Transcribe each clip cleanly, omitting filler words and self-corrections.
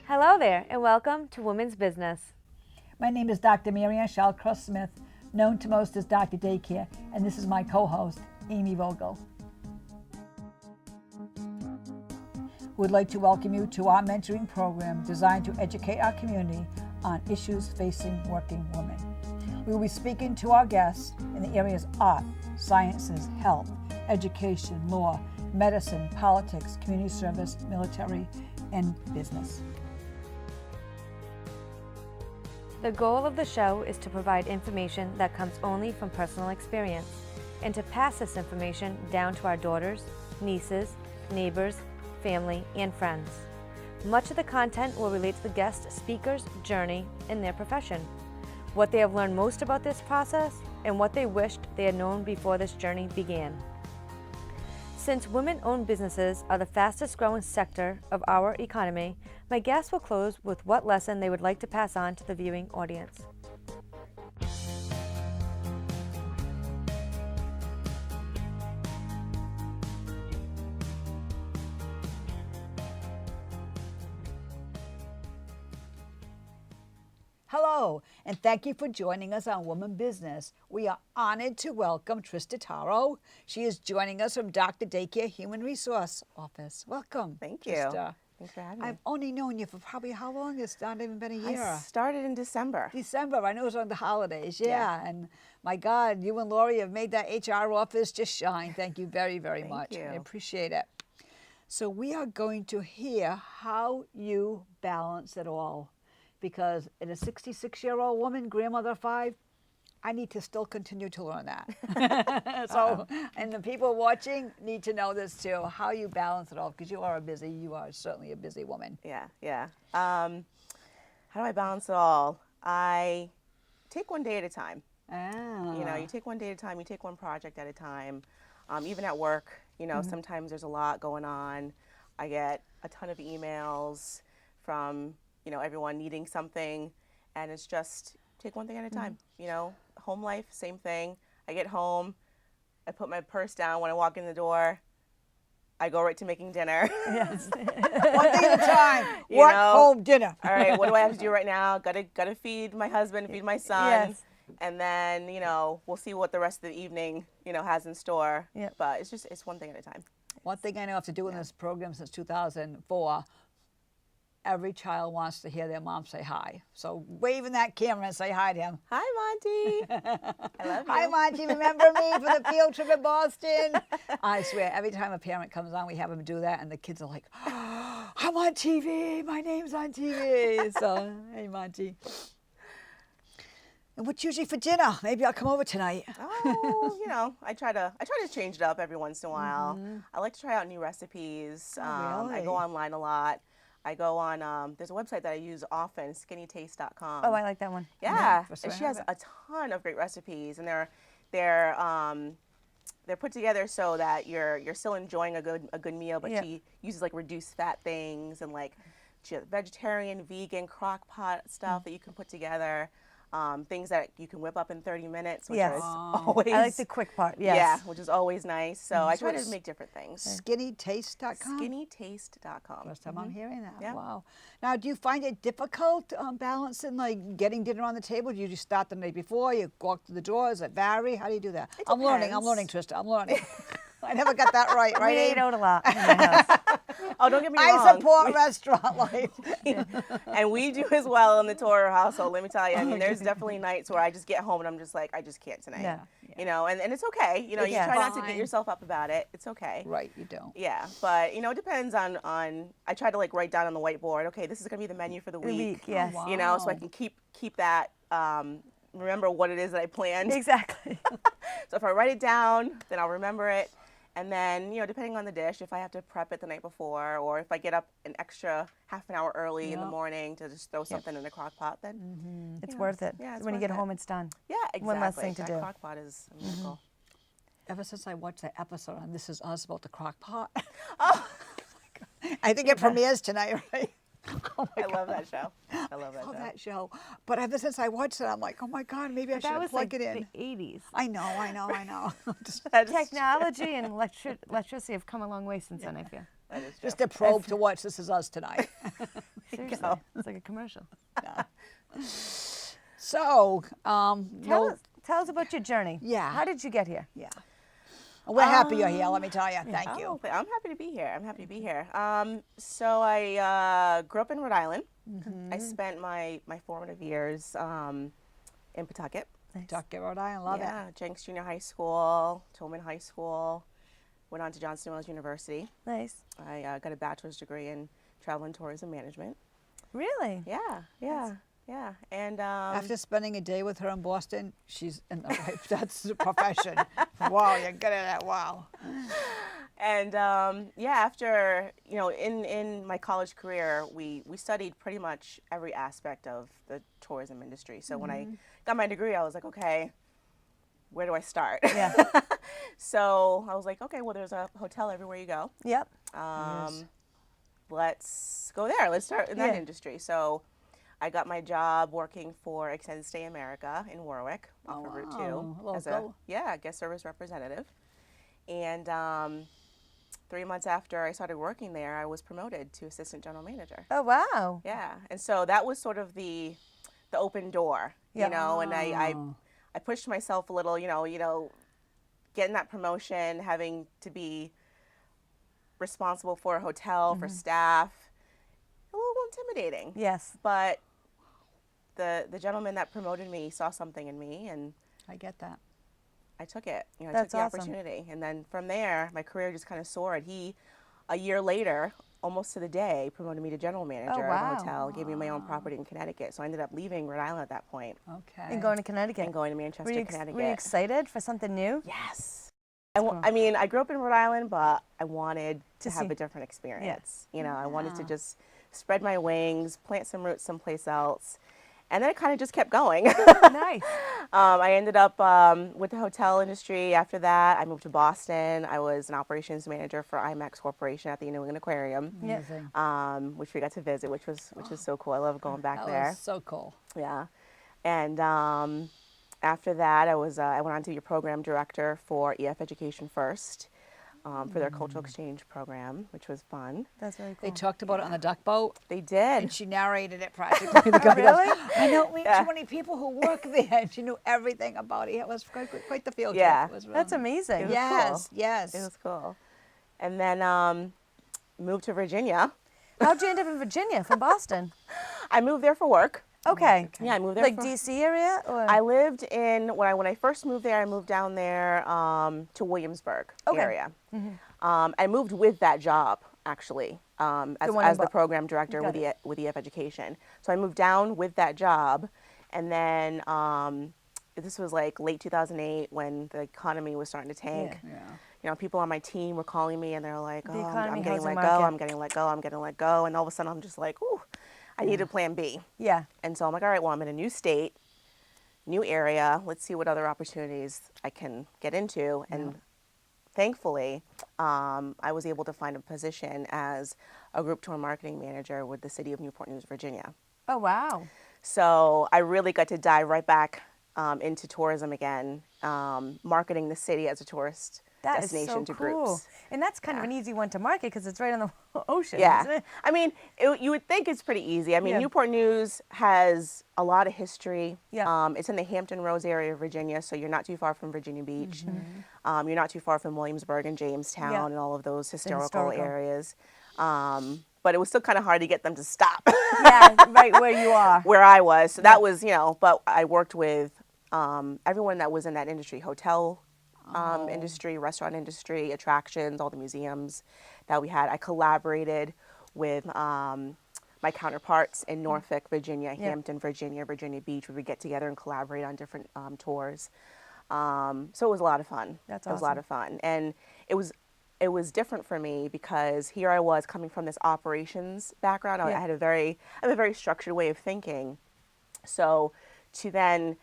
Hello there, and welcome to Women's Business. My name is Dr. Marianne Shallcross Smith, known to most as Dr. Daycare, and this is my co-host, Amy Vogel. We'd like to welcome you to our mentoring program designed to educate our community on issues facing working women. We will be speaking to our guests in the areas art, sciences, health, education, law, medicine, politics, community service, military, and business. The goal of the show is to provide information that comes only from personal experience and to pass this information down to our daughters, nieces, neighbors, family, and friends. Much of the content will relate to the guest speaker's journey in their profession, what they have learned most about this process, and what they wished they had known before this journey began. Since women-owned businesses are the fastest growing sector of our economy, my guests will close with what lesson they would like to pass on to the viewing audience. Hello, and thank you for joining us on Woman Business. We are honored to welcome Trista Toro. She is joining us from Dr. Daycare Human Resource Office. Welcome. Thank you. Trista. Thanks for having me. I've only known you for probably how long? It's not even been a year. I started in December. December. I know it was on the holidays. Yeah. And my God, you and Lori have made that HR office just shine. Thank you very, very much. you. I appreciate it. So we are going to hear how you balance it all. Because in a 66-year-old woman, grandmother of 5, I need to still continue to learn that. So, and the people watching need to know this too, how you balance it all, because you are certainly a busy woman. Yeah. How do I balance it all? I take one day at a time. Ah. You know, you take one day at a time, you take one project at a time. Even at work, you know, sometimes there's a lot going on. I get a ton of emails from, you know, everyone needing something, and it's just take one thing at a time. You know, home life, same thing. I get home, I put my purse down when I walk in the door, I go right to making dinner. Yes. One thing at a time. You Work, know, home, dinner. All right, what do I have to do right now? Gotta feed my husband, feed my son. Yes. And then, you know, we'll see what the rest of the evening, you know, has in store. Yep. But it's one thing at a time. One thing I know after doing this program since 2004, every child wants to hear their mom say hi. So wave in that camera and say hi to him. Hi, Monty. I love you. Hi, Monty. Remember me for the field trip in Boston? I swear, every time a parent comes on, we have them do that, and the kids are like, oh, I'm on TV. My name's on TV. So, hey, Monty. And what's usually for dinner? Maybe I'll come over tonight. Oh, you know, I try to change it up every once in a while. I like to try out new recipes. I really? go online a lot. I go on, there's a website that I use often, skinnytaste.com. Oh, I like that one. Yeah, for and sure. she has a ton of great recipes, and they're put together so that you're still enjoying a good meal, but she uses like reduced fat things, and like she has vegetarian, vegan, crock pot stuff that you can put together. Things that you can whip up in 30 minutes, which Yes. is always I like the quick part, yes. yeah, which is always nice. So I try it's to make different things. Skinnytaste.com? Skinnytaste.com. First time I'm hearing that. Yeah. Wow. Now, do you find it difficult balancing, like getting dinner on the table? Do you just start the night before? You walk to the door? Does it vary? How do you do that? I'm learning, Trista. I'm learning. I never got that right, We right? ate out a lot in my house. Oh, don't get me wrong. I support restaurant life. And we do as well in the Toro household. Let me tell you. I mean, there's definitely nights where I just get home and I'm just like, I just can't tonight. Yeah. You know, and it's okay. You know, you Yeah. try not to Fine. beat yourself up about it. It's okay. Right, you don't. Yeah, but you know, it depends on. I try to like write down on the whiteboard. Okay, this is gonna be the menu for the week. Yes. Oh, wow. You know, so I can keep that. Remember what it is that I planned. Exactly. So if I write it down, then I'll remember it. And then, you know, depending on the dish, if I have to prep it the night before, or if I get up an extra half an hour early in the morning to just throw something in the crock pot, then It's you know, worth it. Yeah, it's when you worth get it. home, it's done. Yeah, exactly. One less thing to that do. crock pot is a miracle. Ever since I watched that episode on This Is Us about the crock pot, Oh, I think it premieres tonight, right? Oh my I love that show. I love that love show. that show. But ever since I watched it, I'm like, oh my God, maybe I That should was plug like it in. the 80s. I know. Just Technology and electricity have come a long way since then, I feel. That is just true. a probe to watch This Is Us tonight. Seriously, it's like a commercial. So, Tell us about your journey. Yeah. How did you get here? yeah. We're happy you're here, let me tell you. Thank you. Oh, but I'm happy to be here. I'm happy to be here. So I grew up in Rhode Island. I spent my formative years in Pawtucket. Tucket, Rhode Island, love it. Yeah, Jenks Junior High School, Tillman High School. Went on to Johnston Wells University. Nice. I got a bachelor's degree in travel and tourism management. Really? Yeah. And After spending a day with her in Boston, she's in the right, that's the profession. Wow, you're good at that, wow. And after, in my college career, we studied pretty much every aspect of the tourism industry. So when I got my degree, I was like, okay, where do I start? Yeah. So I was like, okay, well, there's a hotel everywhere you go. Yep. Let's go there. Let's start in that industry. So I got my job working for Extended Stay America in Warwick off of Route 2 as a guest service representative. And 3 months after I started working there, I was promoted to assistant general manager. Oh, wow. Yeah, and so that was sort of the open door, you know, and I pushed myself a little, getting that promotion, having to be responsible for a hotel, for staff, a little intimidating. Yes. But the gentleman that promoted me saw something in me, and I get that. I took it. I That's took the awesome. opportunity. And then from there, my career just kind of soared. He, a year later, almost to the day, promoted me to general manager wow. of the hotel, gave me my own property in Connecticut. So I ended up leaving Rhode Island at that point Okay. And going to Connecticut. and going to Manchester, Connecticut. Were you excited for something new? Yes. cool. I mean, I grew up in Rhode Island, but I wanted to have see. a different experience. I wanted to just spread my wings, plant some roots someplace else. And then it kind of just kept going. Nice. I ended up with the hotel industry. After that, I moved to Boston. I was an operations manager for IMAX Corporation at the New England Aquarium, Amazing. which we got to visit, which was so cool. I love going back That there. was so cool. Yeah, and after that, I went on to be a program director for EF Education First. For their cultural exchange program, which was fun. That's very cool. They talked about it on the duck boat, They did. and she narrated it practically. The guy goes, Really? I know so many people who work there, and she knew everything about it. It was quite the field Yeah. trip. It was really That's amazing. It was Yes, cool. yes. It was cool. And then moved to Virginia. How'd you end up in Virginia from Boston? I moved there for work. Okay. Yeah, I moved there Like for, DC area? Or? I lived in, when I first moved there, I moved down there to Williamsburg area. I moved with that job, actually, as the program director with EF Education. So I moved down with that job, and then this was like late 2008 when the economy was starting to tank. Yeah. People on my team were calling me, and they're like, "Oh, economy, I'm getting housing let go. market. I'm getting let go. I'm getting let go." And all of a sudden, I'm just like, "Ooh, I need a plan B." Yeah. And so I'm like, all right, well, I'm in a new state, new area. Let's see what other opportunities I can get into. And thankfully, I was able to find a position as a group tour marketing manager with the city of Newport News, Virginia. Oh, wow. So I really got to dive right back into tourism again, marketing the city as a tourist That is destination so to cool. groups. And that's kind of an easy one to market because it's right on the ocean. Yeah. Isn't it? I mean, you would think it's pretty easy. I mean, Yeah. Newport News has a lot of history. Yeah. It's in the Hampton Roads area of Virginia, so you're not too far from Virginia Beach. You're not too far from Williamsburg and Jamestown Yeah. and all of those historical historical. areas. But it was still kind of hard to get them to stop Yeah, right where you are. where I was. So that was, but I worked with everyone that was in that industry, hotel industry, restaurant industry, attractions, all the museums that we had. I collaborated with my counterparts in Norfolk, Virginia, Hampton, Virginia, Virginia Beach. We would get together and collaborate on different tours. So it was a lot of fun. That's It was a lot of fun. And it was different for me because here I was coming from this operations background. I have a very structured way of thinking. So to then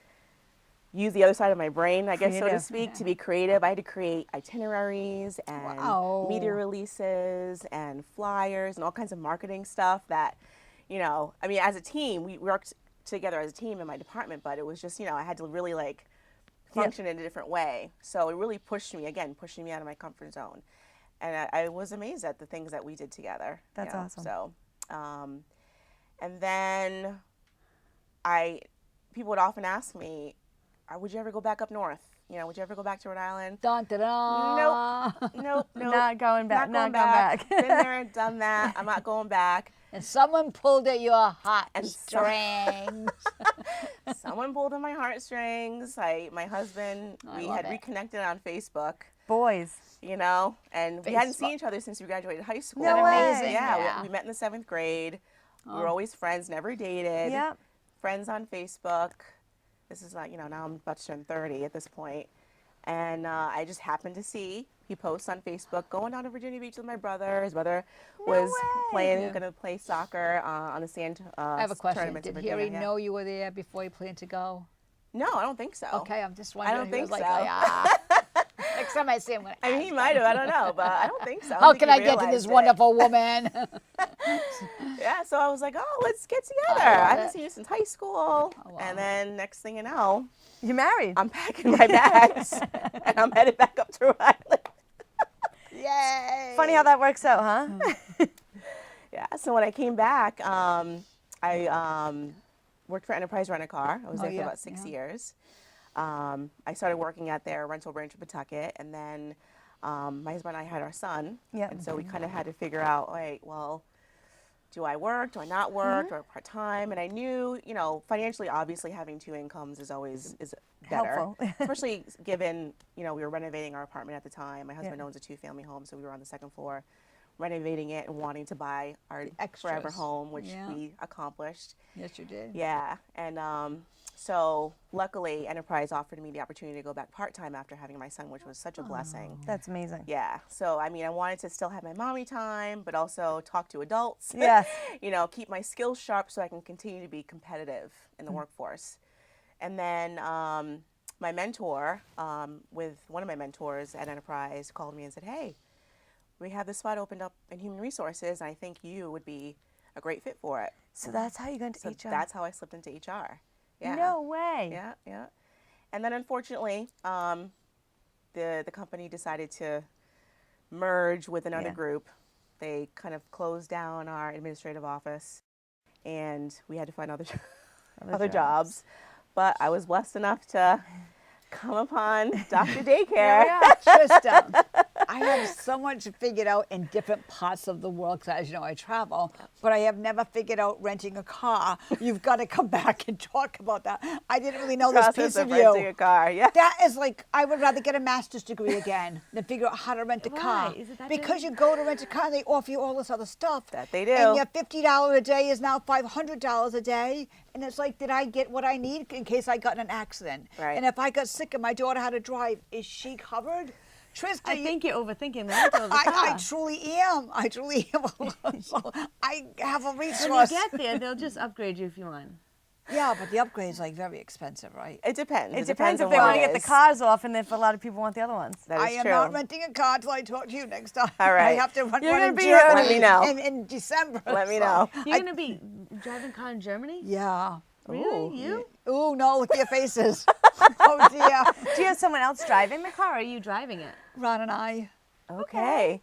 use the other side of my brain, I guess, so to speak, to be creative. I had to create itineraries and media releases and flyers and all kinds of marketing stuff that, I mean, as a team, we worked together as a team in my department, but it was just, I had to really function in a different way. So it really pushing me out of my comfort zone. And I was amazed at the things that we did together. That's awesome. So, And then people would often ask me, would you ever go back up north? You know, would you ever go back to Rhode Island? Dun, dun, dun. Nope. Not going back. Not going back. Been there and done that. I'm not going back. And someone pulled at your And heartstrings. Someone pulled on my heartstrings. My husband, we love had it. reconnected on Facebook, Boys. you know, and we hadn't Facebook. seen each other since we graduated high school. No way. Amazing. Yeah, Yeah. we met in the 7th grade. We were always friends, never dated. Yep. Friends on Facebook. This is like, you know, now I'm about to turn 30 at this point. And I just happened to see he posts on Facebook, going down to Virginia Beach with my brother. His brother was way. going to play soccer on the sand I have a question. tournaments in Did Virginia. Harry know you were there before he planned to go? No, I don't think so. Okay, I'm just wondering. don't He think was like, so. "Ah." Next time I see him, I'm gonna I mean, ask he him. might have. I don't know, but I don't think so. How can I get to this wonderful woman? Yeah, so I was like, oh, let's get together. love I haven't it. seen you since high school. wow. And then next thing you know, You married. I'm packing my bags and I'm headed back up to Rhode Island. Yay! Funny how that works out, huh? Yeah, so when I came back, I worked for Enterprise Rent-A-Car. I was there for yeah, about 6 yeah. years. I started working at their rental branch in Pawtucket, and then my husband and I had our son. Yep. And so we kind of had to figure out, well, do I work? Do I not work? Do I work part-time? And I knew, you know, financially, obviously, having 2 incomes is always better. Helpful. Especially given, you know, we were renovating our apartment at the time. My husband owns a 2-family home, so we were on the 2nd floor renovating it and wanting to buy our forever extras. home, which Yeah. we accomplished. Yes, you did. Yeah, and so luckily Enterprise offered me the opportunity to go back part-time after having my son, which was such a blessing. That's amazing. Yeah, so I mean, I wanted to still have my mommy time, but also talk to adults. Yes. You know, keep my skills sharp so I can continue to be competitive in the workforce. And then my mentor, with one of my mentors at Enterprise, called me and said, hey, we have this spot opened up in human resources, and I think you would be a great fit for it. So that's how you got into So HR. that's how I slipped into HR. Yeah. No way. Yeah, yeah. And then unfortunately, the company decided to merge with another Yeah. group. They kind of closed down our administrative office, and we had to find other jobs. But I was blessed enough to come upon Dr. Daycare. Trista, I have so much figured out in different parts of the world, because as you know, I travel, but I have never figured out renting a car. You've got to come back and talk about that. I didn't really know this piece of renting you. a car. Yeah. That is like, I would rather get a master's degree again than figure out how to rent a car. Why? Is it that Because you go to rent a car and they offer you all this other stuff. That they do. And your $50 a day is now $500 a day. And it's like, did I get what I need in case I got in an accident? Right. And if I got sick and my daughter had to drive, is she covered? Trista, I think you're overthinking the rental of the I car. truly am. I truly am. So I have a When you resource. get there, they'll just upgrade you if you want. Yeah, but the upgrade's like very expensive, right? It depends. It depends if on they what want to it get the is. cars off, and if a lot of people want the other ones. That is I am true. not renting a car till I talk to you next time. All right. I have to rent You're one gonna in be Germany here. Let me know. in December. Let me so- know. You're going to be driving a car in Germany? Yeah. Really? You? Ooh, no, look at your faces. Oh, dear. Do you have someone else driving the car, or are you driving it? Ron and I, Okay.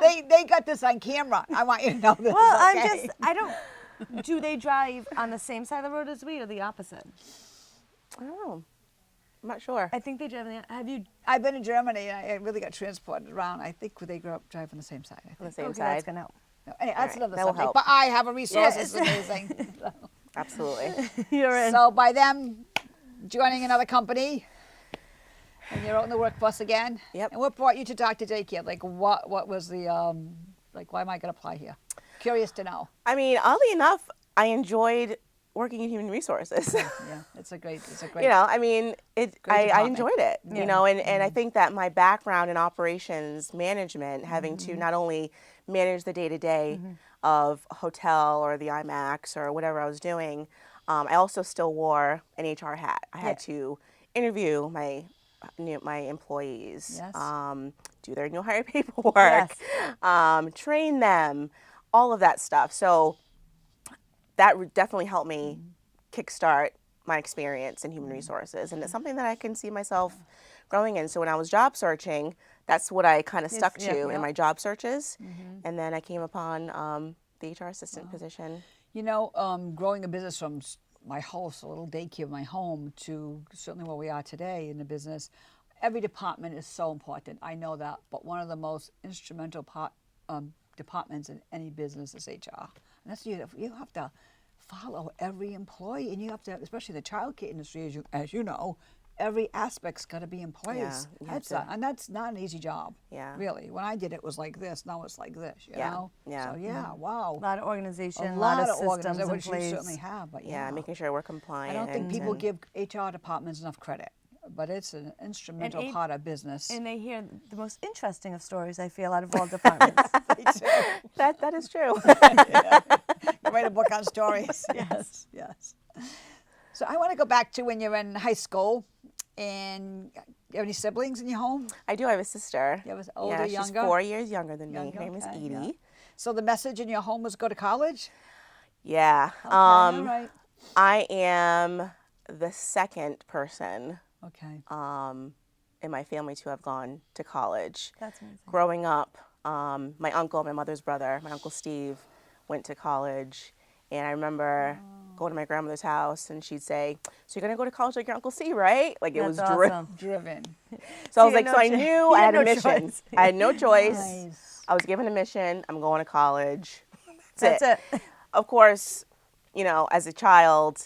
they got this on camera. I want you to know this. Well, okay? I don't, do they drive on the same side of the road as we, or the opposite? I don't know. I'm not sure. I think they drive on the, have you, I've been in Germany and I really got transported around. I think they grew up driving the same side. I On think. the same okay, side. that's going to help. No, anyway, that's right, another that will subject. help. But I have a resource. Yes. It's amazing. Absolutely. You're in. So by them joining another company, and you're out in the workforce again. Yep. And what brought you to Dr. Daycare? Like, what was the like? Why am I going to apply here? Curious to know. I mean, oddly enough, I enjoyed working in human resources. Yeah, it's a great. You know, I mean, Great I department. enjoyed it, you know, and I think that my background in operations management, having to not only manage the day-to-day of a hotel or the IMAX or whatever I was doing, I also still wore an HR hat. I had to interview my employees, Yes. do their new hire paperwork, train them, all of that stuff. So that definitely helped me kickstart my experience in human resources. And it's something that I can see myself growing in. So when I was job searching, that's what I kind of stuck to in my job searches. And then I came upon the HR assistant position. You know, growing a business from my house, a little daycare, my home, to certainly where we are today in the business, every department is so important. I know that, but one of the most instrumental departments in any business is HR. And that's you have to follow every employee, and you have to, especially in the childcare industry, as you know, every aspect's got to be in place. And that's not an easy job. Yeah. Really. When I did it was like this. Now it's like this. You Yeah. know. Yeah. So yeah, wow. A lot of organization, A a lot lot of systems organization, in which you place. certainly have. But Yeah, making sure we're compliant. I don't think people and- give HR departments enough credit, but it's an instrumental And part of business. And they hear the most interesting of stories, I feel, out of all departments. That is true. You write a book on stories. Yes, yes. So I want to go back to when you're in high school, and you have any siblings in your home? I do have a sister. You have an older, yeah, she's younger? 4 years younger than me. Younger, Her name is okay, Edie. yeah. So the message in your home was go to college? Yeah. Okay, all right. I am the second person Okay. in my family to have gone to college. That's amazing. Growing up, my uncle, my mother's brother, my Uncle Steve, went to college. And I remember going to my grandmother's house, and she'd say, "So you're going to go to college like your Uncle Steve, right?" Like it That's was driven. awesome. Driven. So I was you like, had so no I cho- knew you I had had a no mission. choice. I had no choice. Nice. I was given a mission. I'm going to college. That's it. Of course, you know, as a child,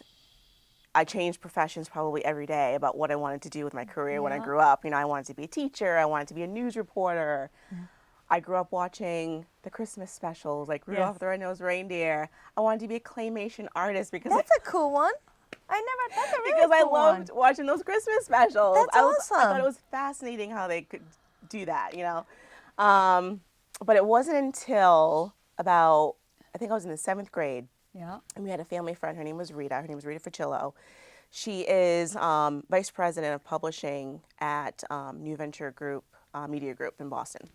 I changed professions probably every day about what I wanted to do with my career when I Yeah. grew up. You know, I wanted to be a teacher. I wanted to be a news reporter. I grew up watching the Christmas specials, like Rudolph the Red-Nosed Reindeer. I wanted to be a claymation artist because That's a cool one. That's a really because I cool loved one. watching those Christmas specials. That's I thought awesome. it was fascinating how they could do that, you know. But it wasn't until about, I think I was in the 7th grade, Yeah. and we had a family friend. Her name was Rita. Her name was Rita Fricillo. She is vice president of publishing at New Venture Group, Media Group in Boston.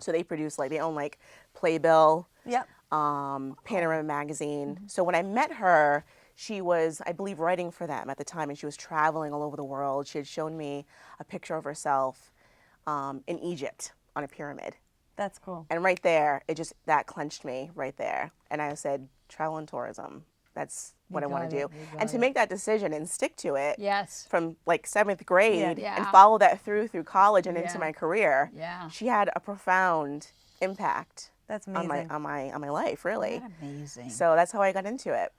So they produce, like, they own like Playbill, Yep. Panorama Magazine. So when I met her, she was, I believe, writing for them at the time, and she was traveling all over the world. She had shown me a picture of herself in Egypt on a pyramid. That's cool. And right there, that clenched me right there. And I said, travel and tourism. That's what I want to do. And to make that decision and stick to it Yes. from like 7th grade Yeah. and follow that through college and into Yeah. my career, Yeah. she had a profound impact That's on amazing. my life, really. That's amazing. So that's how I got into it.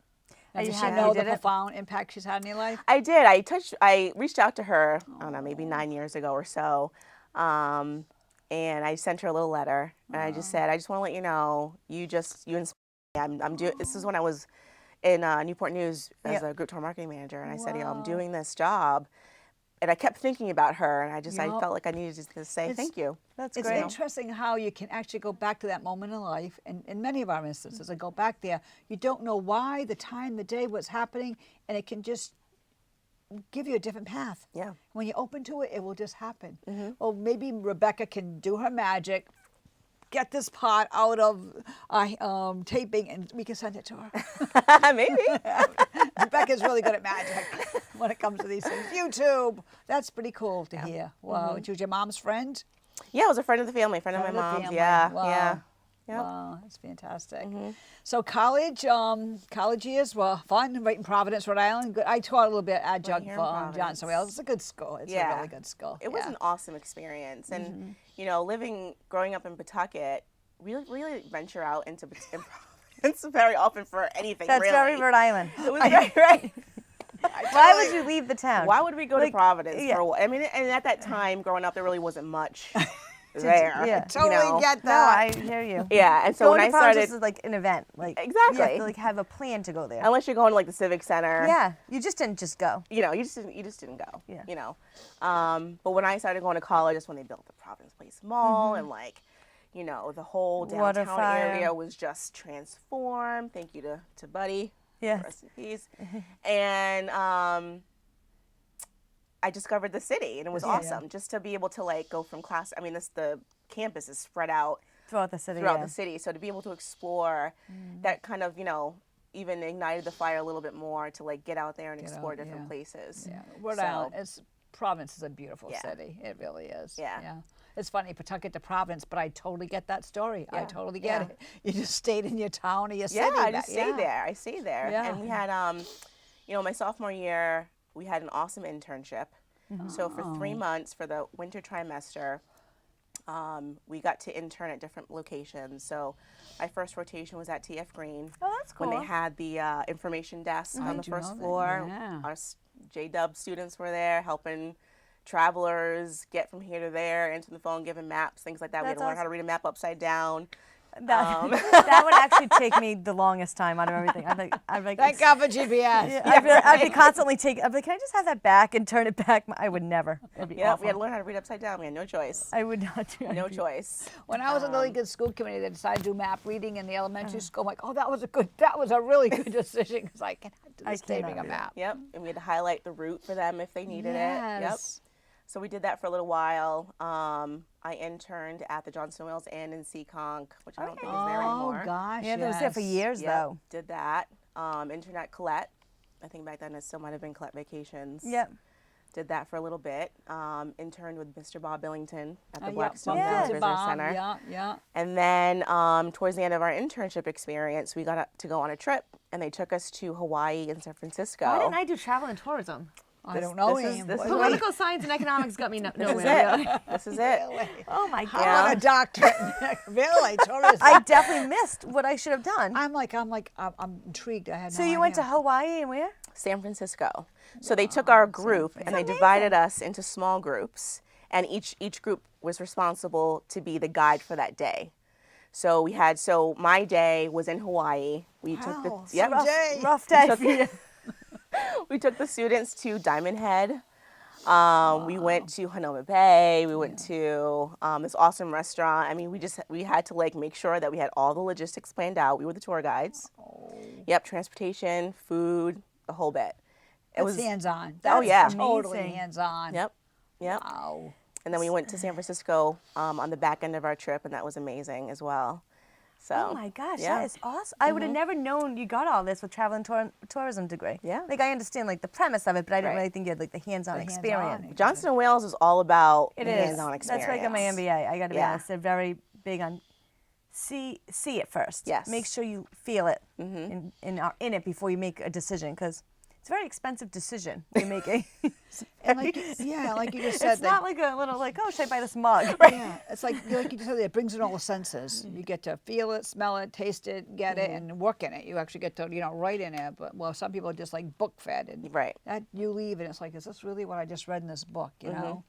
Now, Are you does she happy know you the did it? profound impact she's had in your life? I did. I reached out to her, I don't know, maybe 9 years ago or so. And I sent her a little letter, and I just said, I just want to let you know, you inspire me. I'm doing. This is when I was in Newport News as a group tour marketing manager, and I said, you know, I'm doing this job, and I kept thinking about her, and I felt like I needed to say thank you. That's It's great. interesting how you can actually go back to that moment in life, and in many of our instances, I go back there. You don't know why, the time, the day, what's happening, and it can just give you a different path. Yeah. When you're open to it, it will just happen. Or maybe Rebecca can do her magic, get this part out of taping, and we can send it to her. Maybe. Rebecca's really good at magic when it comes to these things. YouTube, that's pretty cool to hear. Wow, she was your mom's friend? Yeah, I was a friend of the family, friend of my Friend of the mom's. family. Yeah, Wow. yeah. Yep. Wow, that's fantastic. So college years were fun, right in Providence, Rhode Island. Good. I taught a little bit adjunct here for in Providence. Johnson Wales. It's a good school. It's a really good school. It was an awesome experience. And, you know, growing up in Pawtucket, really venture out into Providence very often for anything, That's really. very Rhode Island. It was very, right. Why would you leave the town? Why would we go to Providence yeah. for what? I mean, and at that time, growing up, there really wasn't much there. Yeah. Totally you know? get No, that. I hear you. Yeah, and so Going when I to Providence started, is like an event. Like Exactly. You have to like have a plan to go there. unless you're going to like the Civic Center, Yeah, you just didn't just go. you know, you just didn't go. Yeah. You know, but when I started going to college, that's when they built the Providence Place Mall, and like, you know, the whole downtown Waterfire. area was just transformed. Thank you to Buddy. Yeah. Rest in peace. And I discovered the city, and it was awesome just to be able to like go from class. I mean, the campus is spread out Throughout the city. throughout yeah. the city, so to be able to explore that kind of, you know, even ignited the fire a little bit more to like get out there and explore out, different yeah. places. Yeah, Rhode So- Island. Providence is a beautiful Yeah. city. It really is. Yeah. It's funny, Pawtucket to Providence, but I totally get that story. I Yeah, totally get yeah. it. You just stayed in your town or your city. Yeah, I just stayed there. I stayed there. Yeah. And we had, you know, my sophomore year, we had an awesome internship. So for 3 months, for the winter trimester, we got to intern at different locations. So my first rotation was at TF Green. Oh, that's cool. When they had the information desk on the do know first that, floor. yeah. Our J-Dub students were there helping travelers get from here to there, answering the phone, giving maps, things like that. We had That's to learn how to read a map upside down. That, that would actually take me the longest time out of everything. I'd like, Thank God for GPS. yeah, I'd be constantly taking. I'd be like, can I just have that back and turn it back? I would never. It'd be Yeah, awful. we had to learn how to read upside down. We had no choice. I would not do. No choice. When I was in the League of School Committee, they decided to do map reading in the elementary school. I'm like, oh, that was a really good decision because I cannot do this saving a map. Yep, and we had to highlight the route for them if they needed it. Yep. Yes. So we did that for a little while. I interned at the Johnson Wales Inn in Seekonk, which I don't think is there anymore. Oh gosh, Yeah, that was there for years Yep, though. did that. Interned at Colette. I think back then it still might have been Colette Vacations. Yep. Did that for a little bit. Interned with Mr. Bob Billington at the Yeah, Blackstone yeah. Visitor Bob, Center. yeah. And then towards the end of our internship experience, we got to go on a trip, and they took us to Hawaii and San Francisco. Why didn't I do travel and tourism? I don't know this is- him. this is Boy, what- Political science and economics got me This is nowhere. it. This is it. really? Oh my How god! about a doctorate? Really, tourism. I definitely missed what I should have done. I'm intrigued. I had So no you went to idea. Hawaii and where? San Francisco. So they took our group and they divided us into small groups, and each group was responsible to be the guide for that day. So my day was in Hawaii. We took the Wow, yep. some day. Rough day for you. We took the students to Diamond Head. We went to Hanoma Bay. We went to this awesome restaurant. I mean, we had to like make sure that we had all the logistics planned out. We were the tour guides. Yep, transportation, food, the whole bit. It That's hands-on. Oh, That's yeah. totally Amazing. hands-on. Yep. Wow. And then we went to San Francisco on the back end of our trip, and that was amazing as well. So. Oh my gosh, yeah. that is awesome! I would have never known you got all this with travel and tourism degree. Yeah. Like I understand like the premise of it, but I didn't Right. really think you had like the hands-on The hands-on. experience. Johnson & Wales is all about It the is. hands-on experience. That's why I got my MBA. I got to be Yeah. honest. They're very big on see it first. Yes. Make sure you feel it and are in it before you make a decision because it's a very expensive decision you're making. And like you just said, It's not like a little like, oh, should I buy this mug? yeah, it's like you just said, it brings in all the senses. You get to feel it, smell it, taste it, get it, and work in it. You actually get to write in it. But some people are just like book fed, and Right. that you leave and it's like, is this really what I just read in this book? You know?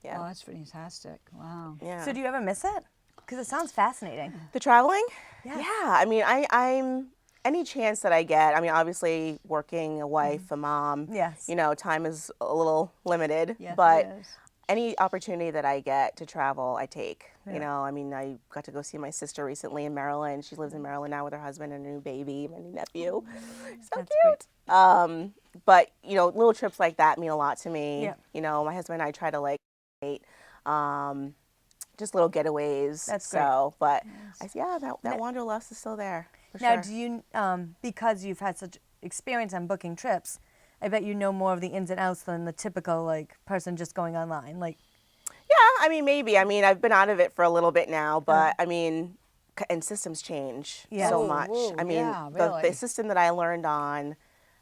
Yeah. Oh, that's fantastic. Wow. Yeah. So do you ever miss it? Because it sounds fascinating. The traveling? Yeah. Yeah. I mean, I'm any chance that I get. I mean, obviously, working, a wife, a mom. Yes. Time is a little limited. Yes, but it is. any opportunity that I get to travel, I take. I mean, I got to go see my sister recently in Maryland. She lives in Maryland now with her husband and a new baby, my new nephew. So That's cute. But little trips like that mean a lot to me. Yeah. My husband and I try to like just little getaways. That's so, but that wanderlust is still there. For Now, sure. do you, because you've had such experience on booking trips, I bet you know more of the ins and outs than the typical like person just going online. Like, Yeah, I mean, maybe. I mean, I've been out of it for a little bit now, but I mean, and systems change Yeah. so Whoa, much. whoa, I mean, yeah, the really. system that I learned on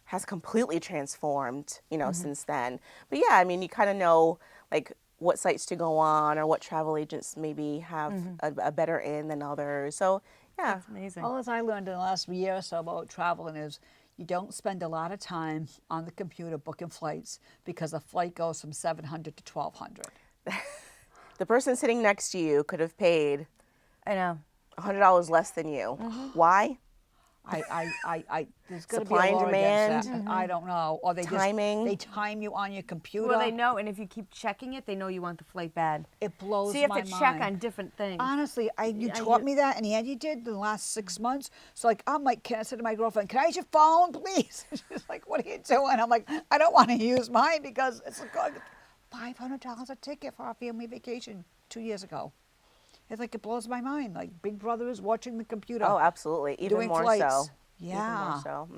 has completely transformed, since then. But yeah, I mean, you kind of know like what sites to go on or what travel agents maybe have a better in than others. So yeah. it's amazing. All that I learned in the last year or so about traveling is you don't spend a lot of time on the computer booking flights because a flight goes from 700 to 1,200. The person sitting next to you could have paid I know. $100 less than you. Why? There's going to be Supply a and law against demand. that. I don't know. Or they Timing. they time you on your computer. Well, they know, and if you keep checking it, they know you want the flight bad. It blows So you have my to mind. check on different things. Honestly, you I taught do- me that, and Angie did the last 6 months. So I'm like, I said to my girlfriend, "Can I use your phone, please?" She's like, "What are you doing?" I'm like, "I don't want to use mine because it's like $500 a ticket for our family vacation 2 years ago." It's like it blows my mind. Like Big Brother is watching the computer. Oh, absolutely. Even doing more flights. so. Yeah. Even more so.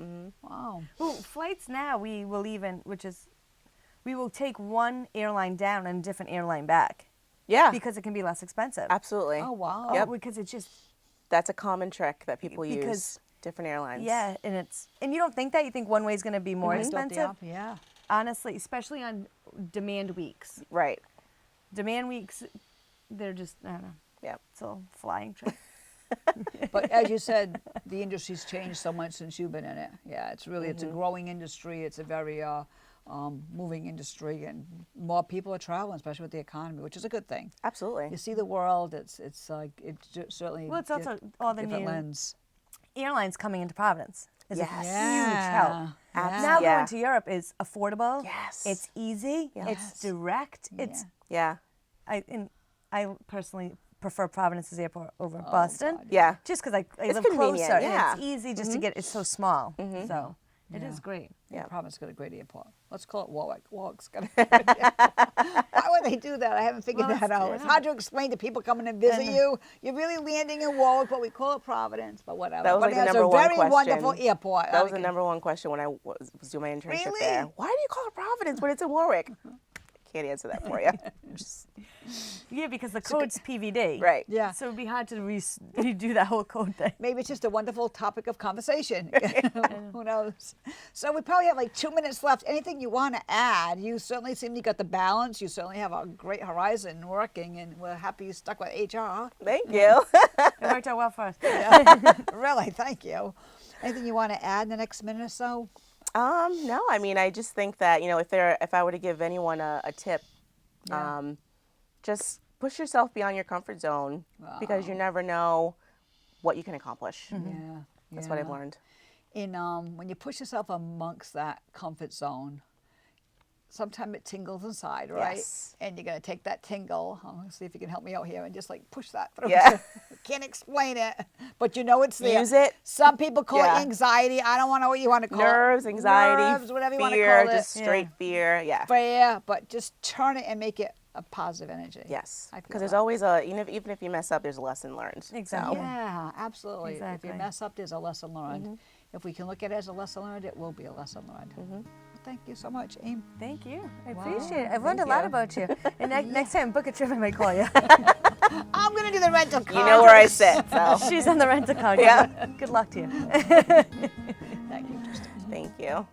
Wow. Well, flights now we will take one airline down and a different airline back. Yeah. Because it can be less expensive. Absolutely. Oh, wow. Yep. Because it's just, That's a common trick that people Because- use. Different airlines. yeah, and you don't think that. You think one way is going to be more Built the expensive. op- Yeah. Honestly, especially on demand weeks. Right. Demand weeks, they're just, I don't know, Yep. it's a flying trick. But as you said, the industry's changed so much since you've been in it. Yeah, it's really, it's a growing industry. It's a very moving industry, and more people are traveling, especially with the economy, which is a good thing. Absolutely. You see the world. It's like it's certainly. Well, it's also all the different new lens. airlines coming into Providence is Yes. a huge help. Abs- Now yeah. going to Europe is affordable. Yes. It's easy. Yes. It's direct. It's Yeah. I personally prefer Providence's airport over Boston. God, Yeah. Just because I It's live convenient, closer. yeah. And it's easy just to get. It's so small. So it Yeah. is great. Yeah, Yeah. Providence got a great airport. Let's call it Warwick. Warwick's got a great airport. Why would they do that? I haven't figured Well, that out. It's hard to explain to people coming to visit you. You're really landing in Warwick, but we call it Providence, but whatever. That was But like the it's number a one very question. wonderful airport. That was the number one question when I was doing my internship Really? there. Why do you call it Providence when it's in Warwick? Can't answer that for you. Just, Yeah, because the code's PVD. right. Yeah. So it'd be hard to redo that whole code thing. Maybe it's just a wonderful topic of conversation. Who knows? So we probably have like 2 minutes left. Anything you want to add? You certainly seem you got the balance. You certainly have a great horizon working, and we're happy you stuck with HR. Thank you. It worked out well for us. Really, thank you. Anything you want to add in the next minute or so? No, I mean, I just think that, if I were to give anyone a tip, Yeah. just push yourself beyond your comfort zone because you never know what you can accomplish. Yeah. That's what I've learned. When you push yourself amongst that comfort zone, sometimes it tingles inside, right? Yes. And you're going to take that tingle. I'm going to see if you can help me out here and just like push that through. Yeah. Can't explain it, but you know it's there. Use it. Some people call Yeah. it anxiety. I don't want to know what you want to call Nerves, it. anxiety, Nerves, whatever you want to fear, call it. just straight fear. Yeah. But just turn it and make it a positive energy. Yes. I feel Because there's that. always even if you mess up, there's a lesson learned. Exactly. Yeah, absolutely. Exactly. If you mess up, there's a lesson learned. If we can look at it as a lesson learned, it will be a lesson learned. Well, thank you so much, Aim. Thank you. I Wow, appreciate it. I've learned a thank lot you. about you. And next time, book a trip, I might call you. I'm going to do the rental car. You know where I sit, so She's on the rental car. Yeah. Good luck to you. Thank you, Trista. thank you.